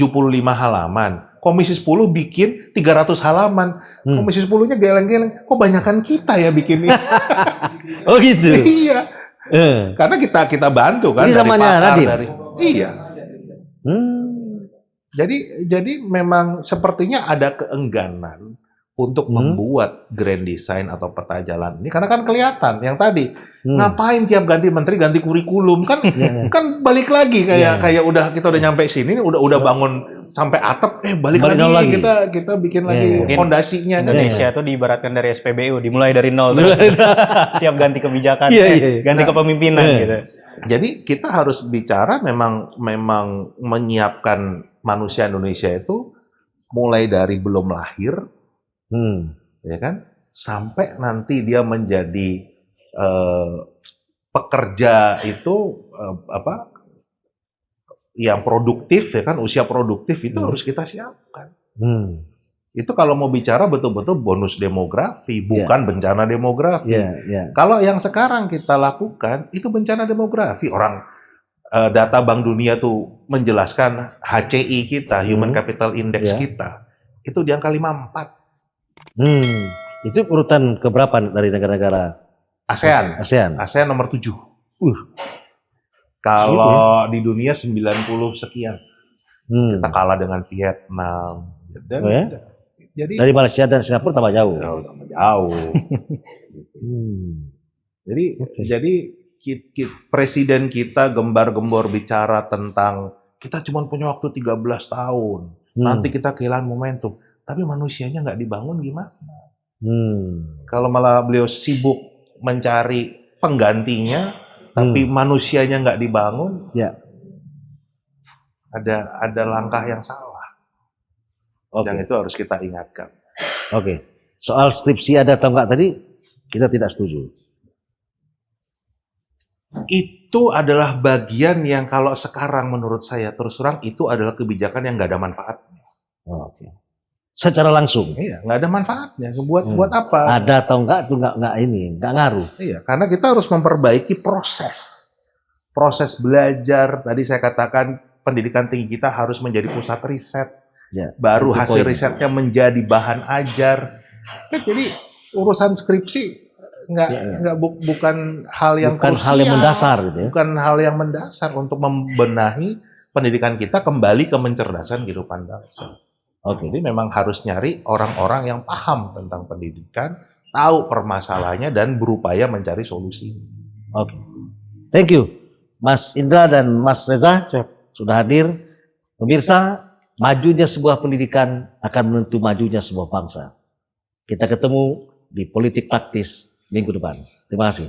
halaman. Komisi 10 bikin 300 halaman. Komisi 10-nya geleng-geleng. Kok banyakan kita ya bikinnya? Oh gitu? Iya. Karena kita bantu kan. Ini namanya Nadiem? Iya. Jadi memang sepertinya ada keengganan untuk membuat grand design atau peta jalan ini, karena kan kelihatan yang tadi ngapain tiap ganti menteri ganti kurikulum kan kan balik lagi kayak kita udah nyampe sini udah bangun sampai atap balik lagi. kita bikin lagi fondasinya. Indonesia tuh diibaratkan dari SPBU, dimulai dari nol terus tiap ganti kebijakan ganti kepemimpinan gitu. Jadi kita harus bicara memang menyiapkan manusia Indonesia itu mulai dari belum lahir, ya kan, sampai nanti dia menjadi pekerja itu yang produktif, ya kan, usia produktif itu harus kita siapkan. itu kalau mau bicara betul-betul bonus demografi, bukan bencana demografi. Kalau yang sekarang kita lakukan itu bencana demografi. Orang data Bank Dunia tuh menjelaskan HCI kita, Human Capital Index kita, itu di angka 54. Itu urutan keberapa dari negara-negara ASEAN? ASEAN nomor 7. Kalau di dunia 90 sekian. Kita kalah dengan Vietnam. Jadi dari Malaysia dan Singapura tambah jauh. Jauh. Jadi presiden kita gembar-gembor bicara tentang kita cuma punya waktu 13 tahun. Nanti kita kehilangan momentum. Tapi manusianya nggak dibangun gimana? Kalau malah beliau sibuk mencari penggantinya, tapi manusianya nggak dibangun, ada langkah yang salah. Yang itu harus kita ingatkan. Soal skripsi ada atau enggak tadi, kita tidak setuju. Itu adalah bagian yang kalau sekarang menurut saya terus terang itu adalah kebijakan yang nggak ada manfaatnya. Secara langsung. Iya, nggak ada manfaatnya. Buat apa? Ada atau enggak itu nggak ngaruh. Iya, karena kita harus memperbaiki proses belajar. Tadi saya katakan pendidikan tinggi kita harus menjadi pusat riset. Baru hasil risetnya menjadi bahan ajar. Jadi urusan skripsi bukan hal yang hal yang mendasar gitu ya. Bukan hal yang mendasar untuk membenahi pendidikan kita kembali ke mencerdasan kehidupan bangsa. Jadi memang harus nyari orang-orang yang paham tentang pendidikan, tahu permasalahannya dan berupaya mencari solusi. Thank you Mas Indra dan Mas Reza sudah hadir. Pemirsa, majunya sebuah pendidikan akan menentu majunya sebuah bangsa. Kita ketemu di Politik Praktis minggu depan. Terima kasih.